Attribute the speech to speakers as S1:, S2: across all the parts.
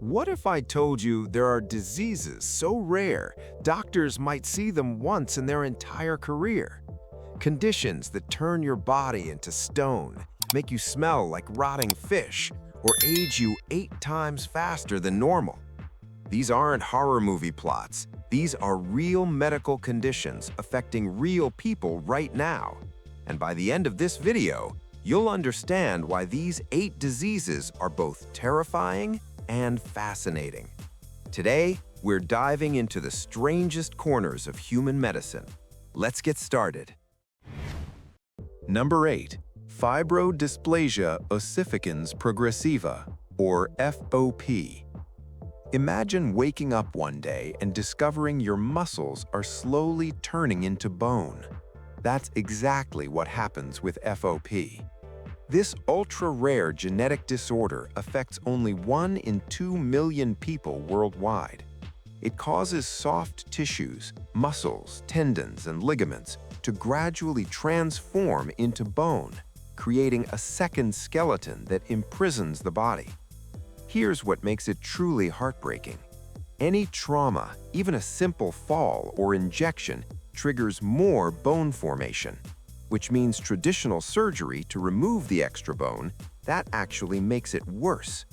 S1: What if I told you there are diseases so rare, doctors might see them once in their entire career? Conditions that turn your body into stone, make you smell like rotting fish, or age you 8 times faster than normal. These aren't horror movie plots. These are real medical conditions affecting real people right now. And by the end of this video, you'll understand why these 8 diseases are both terrifying and fascinating. Today, we're diving into the strangest corners of human medicine. Let's get started. Number 8. Fibrodysplasia ossificans progressiva, or FOP. Imagine waking up one day and discovering your muscles are slowly turning into bone. That's exactly what happens with FOP. This ultra-rare genetic disorder affects only 1 in 2 million people worldwide. It causes soft tissues, muscles, tendons, and ligaments to gradually transform into bone, creating a second skeleton that imprisons the body. Here's what makes it truly heartbreaking. Any trauma, even a simple fall or injection, triggers more bone formation, which means traditional surgery to remove the extra bone, that actually makes it worse.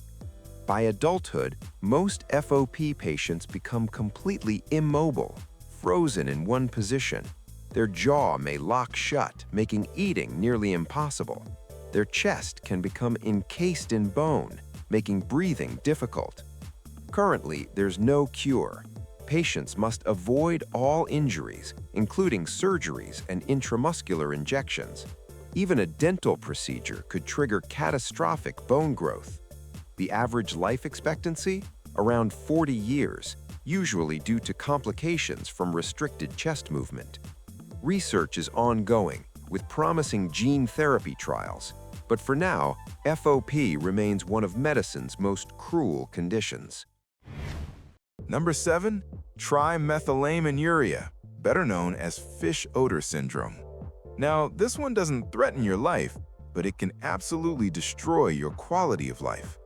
S1: By adulthood, most FOP patients become completely immobile, frozen in one position. Their jaw may lock shut, making eating nearly impossible. Their chest can become encased in bone, making breathing difficult. Currently, there's no cure. Patients must avoid all injuries, including surgeries and intramuscular injections. Even a dental procedure could trigger catastrophic bone growth. The average life expectancy? Around 40 years, usually due to complications from restricted chest movement. Research is ongoing, with promising gene therapy trials. But for now, FOP remains one of medicine's most cruel conditions.
S2: Number 7. Trimethylaminuria, better known as fish odor syndrome. Now, this one doesn't threaten your life, but it can absolutely destroy your quality of life.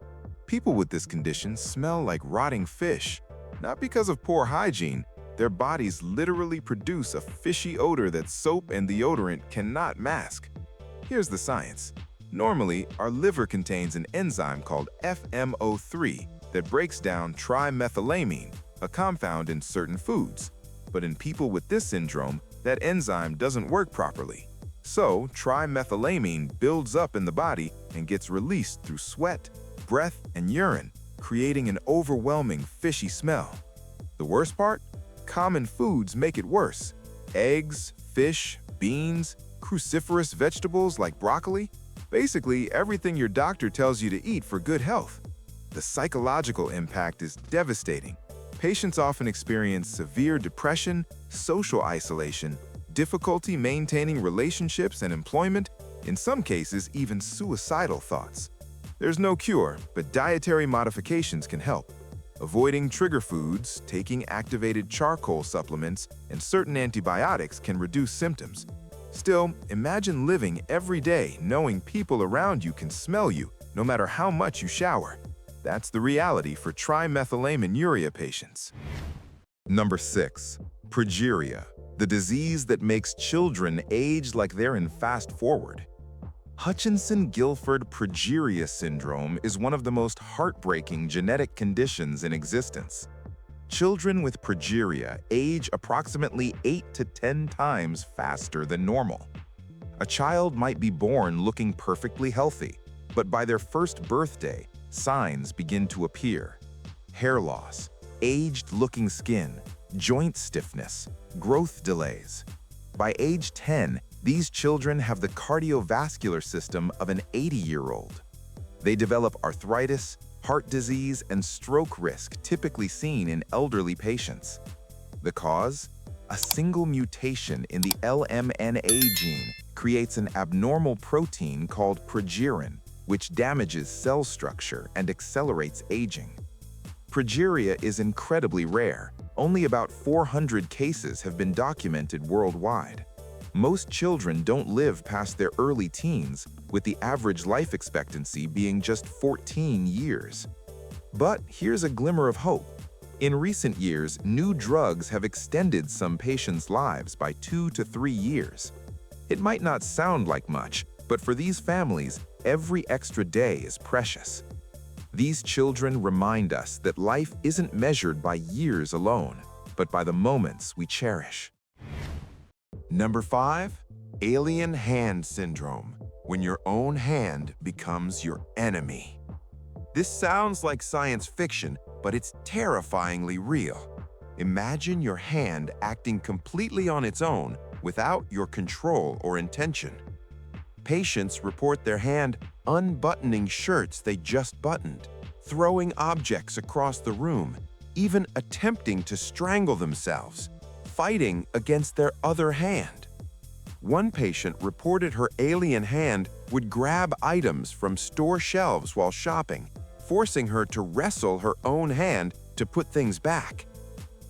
S2: People with this condition smell like rotting fish, not because of poor hygiene. Their bodies literally produce a fishy odor that soap and deodorant cannot mask. Here's the science. Normally, our liver contains an enzyme called FMO3 that breaks down trimethylamine, a compound in certain foods. But in people with this syndrome, that enzyme doesn't work properly. So, trimethylamine builds up in the body and gets released through sweat, breath, and urine, creating an overwhelming fishy smell. The worst part? Common foods make it worse. Eggs, fish, beans, cruciferous vegetables like broccoli, basically everything your doctor tells you to eat for good health. The psychological impact is devastating. Patients often experience severe depression, social isolation, difficulty maintaining relationships and employment, in some cases even suicidal thoughts. There's no cure, but dietary modifications can help. Avoiding trigger foods, taking activated charcoal supplements, and certain antibiotics can reduce symptoms. Still, imagine living every day knowing people around you can smell you no matter how much you shower. That's the reality for trimethylaminuria patients.
S3: Number 6. Progeria, the disease that makes children age like they're in fast forward. Hutchinson-Gilford progeria syndrome is one of the most heartbreaking genetic conditions in existence. Children with progeria age approximately 8 to 10 times faster than normal. A child might be born looking perfectly healthy, but by their first birthday, signs begin to appear. Hair loss, aged-looking skin, joint stiffness, growth delays. By age 10, these children have the cardiovascular system of an 80-year-old. They develop arthritis, heart disease, and stroke risk typically seen in elderly patients. The cause? A single mutation in the LMNA gene creates an abnormal protein called progerin, which damages cell structure and accelerates aging. Progeria is incredibly rare. Only about 400 cases have been documented worldwide. Most children don't live past their early teens, with the average life expectancy being just 14 years. But here's a glimmer of hope. In recent years, new drugs have extended some patients' lives by 2 to 3 years. It might not sound like much, but for these families, every extra day is precious. These children remind us that life isn't measured by years alone, but by the moments we cherish.
S2: Number 5, alien hand syndrome, when your own hand becomes your enemy. This sounds like science fiction, but it's terrifyingly real. Imagine your hand acting completely on its own without your control or intention. Patients report their hand unbuttoning shirts they just buttoned, throwing objects across the room, even attempting to strangle themselves, fighting against their other hand. One patient reported her alien hand would grab items from store shelves while shopping, forcing her to wrestle her own hand to put things back.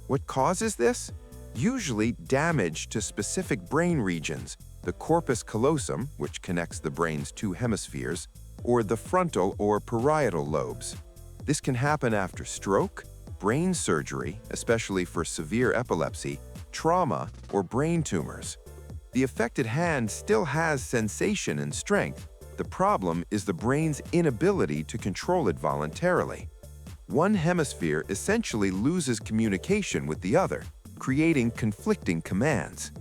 S2: What causes this? Usually damage to specific brain regions, the corpus callosum, which connects the brain's 2 hemispheres, or the frontal or parietal lobes. This can happen after stroke, brain surgery, especially for severe epilepsy, trauma, or brain tumors. The affected hand still has sensation and strength. The problem is the brain's inability to control it voluntarily. One hemisphere essentially loses communication with the other, creating conflicting commands.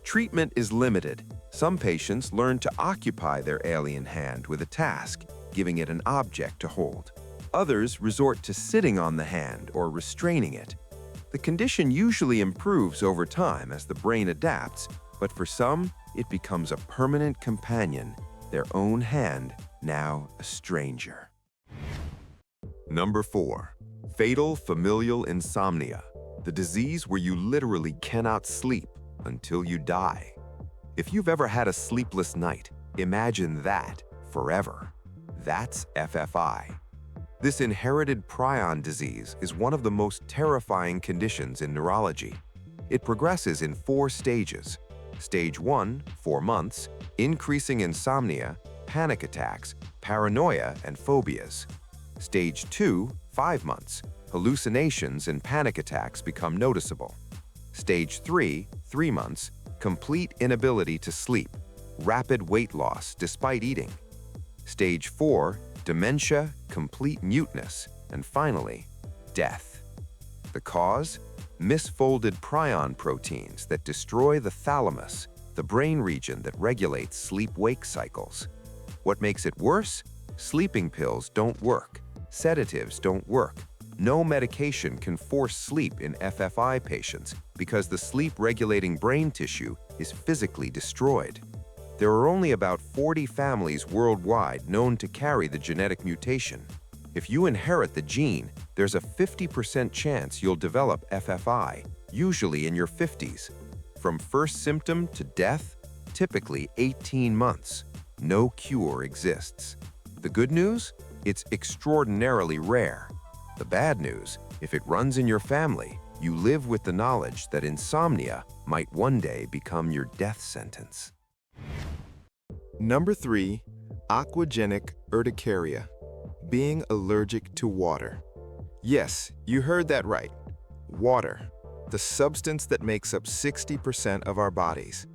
S2: Treatment is limited. Some patients learn to occupy their alien hand with a task, giving it an object to hold. Others resort to sitting on the hand or restraining it. The condition usually improves over time as the brain adapts, but for some, it becomes a permanent companion, their own hand now a stranger.
S1: Number 4, fatal familial insomnia, the disease where you literally cannot sleep until you die. If you've ever had a sleepless night, imagine that forever. That's FFI. This inherited prion disease is one of the most terrifying conditions in neurology. It progresses in 4 stages. Stage 1, 4 months, increasing insomnia, panic attacks, paranoia, and phobias. Stage 2, 5 months, hallucinations and panic attacks become noticeable. Stage 3, 3 months, complete inability to sleep, rapid weight loss despite eating. Stage 4, dementia, complete muteness, and finally, death. The cause? Misfolded prion proteins that destroy the thalamus, the brain region that regulates sleep-wake cycles. What makes it worse? Sleeping pills don't work. Sedatives don't work. No medication can force sleep in FFI patients because the sleep-regulating brain tissue is physically destroyed. There are only about 40 families worldwide known to carry the genetic mutation. If you inherit the gene, there's a 50% chance you'll develop FFI, usually in your 50s. From first symptom to death, typically 18 months. No cure exists. The good news? It's extraordinarily rare. The bad news, if it runs in your family, you live with the knowledge that insomnia might one day become your death sentence.
S2: Number 3, aquagenic urticaria, being allergic to water. Yes, you heard that right. Water, the substance that makes up 60% of our bodies.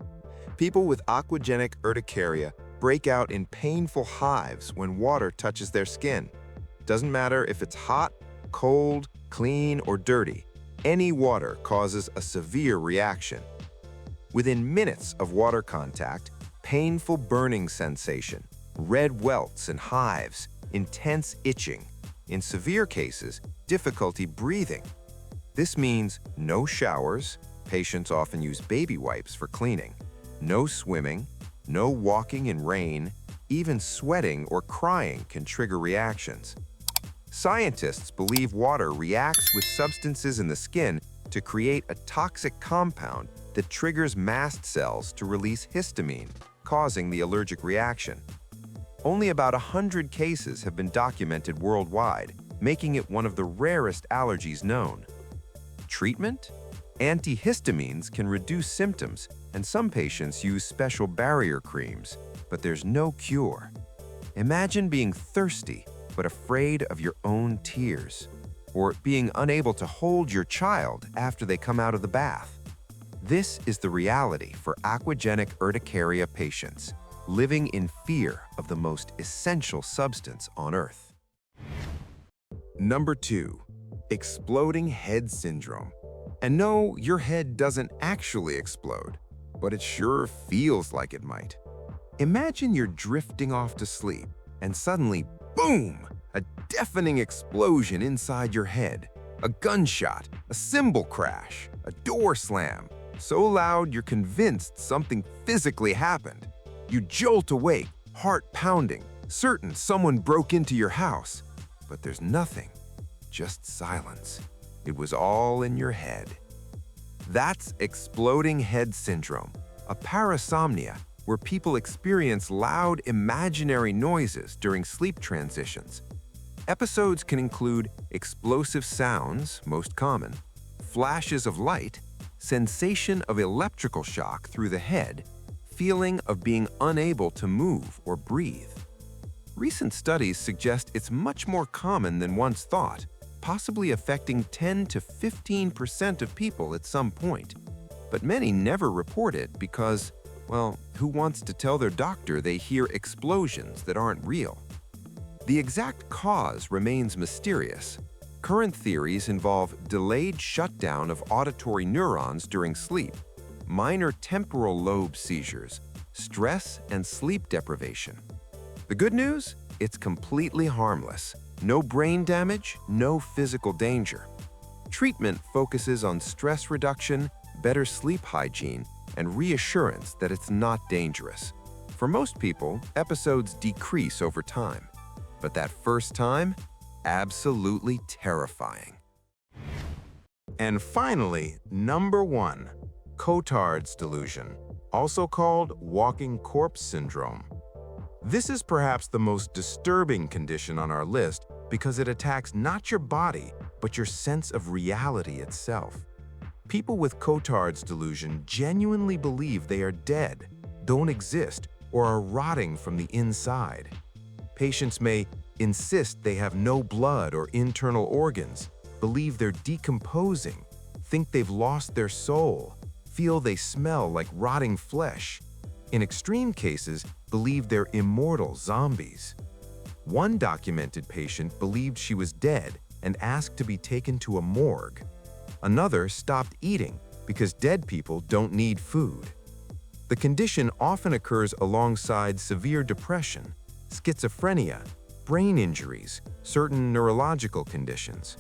S2: People with aquagenic urticaria break out in painful hives when water touches their skin. Doesn't matter if it's hot, cold, clean, or dirty. Any water causes a severe reaction. Within minutes of water contact, painful burning sensation, red welts and hives, intense itching. In severe cases, difficulty breathing. This means no showers, patients often use baby wipes for cleaning, no swimming, no walking in rain, even sweating or crying can trigger reactions. Scientists believe water reacts with substances in the skin to create a toxic compound that triggers mast cells to release histamine, causing the allergic reaction. Only about 100 cases have been documented worldwide, making it one of the rarest allergies known. Treatment? Antihistamines can reduce symptoms, and some patients use special barrier creams, but there's no cure. Imagine being thirsty,
S1: but afraid of your own tears, or being unable to hold your child after they come out of the bath. This is the reality for aquagenic urticaria patients, living in fear of the most essential substance on Earth.
S3: Number 2. Exploding head syndrome. And no, your head doesn't actually explode, but it sure feels like it might. Imagine you're drifting off to sleep, and suddenly, boom! A deafening explosion inside your head. A gunshot, a cymbal crash, a door slam. So loud you're convinced something physically happened. You jolt awake, heart pounding, certain someone broke into your house. But there's nothing, just silence. It was all in your head. That's exploding head syndrome, a parasomnia where people experience loud imaginary noises during sleep transitions. Episodes can include explosive sounds, most common, flashes of light, sensation of electrical shock through the head, feeling of being unable to move or breathe. Recent studies suggest it's much more common than once thought, possibly affecting 10 to 15% of people at some point. But many never report it because, well, who wants to tell their doctor they hear explosions that aren't real? The exact cause remains mysterious. Current theories involve delayed shutdown of auditory neurons during sleep, minor temporal lobe seizures, stress, and sleep deprivation. The good news? It's completely harmless. No brain damage, no physical danger. Treatment focuses on stress reduction, better sleep hygiene, and reassurance that it's not dangerous. For most people, episodes decrease over time. But that first time, absolutely terrifying.
S2: And finally, number 1, Cotard's delusion, also called walking corpse syndrome. This is perhaps the most disturbing condition on our list because it attacks not your body, but your sense of reality itself. People with Cotard's delusion genuinely believe they are dead, don't exist, or are rotting from the inside. Patients may insist they have no blood or internal organs, believe they're decomposing, think they've lost their soul, feel they smell like rotting flesh. In extreme cases, believe they're immortal zombies. One documented patient believed she was dead and asked to be taken to a morgue. Another stopped eating because dead people don't need food. The condition often occurs alongside severe depression, schizophrenia, brain injuries, certain neurological conditions.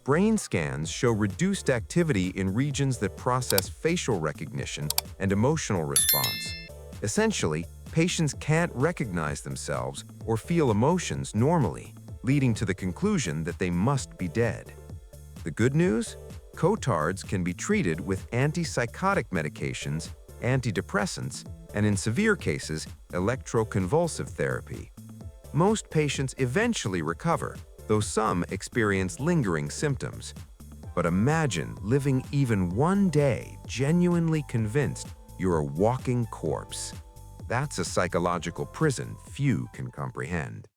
S2: Brain scans show reduced activity in regions that process facial recognition and emotional response. Essentially, patients can't recognize themselves or feel emotions normally, leading to the conclusion that they must be dead. The good news? Cotards can be treated with antipsychotic medications, antidepressants, and in severe cases, electroconvulsive therapy. Most patients eventually recover, though some experience lingering symptoms. But imagine living even one day genuinely convinced you're a walking corpse. That's a psychological prison few can comprehend.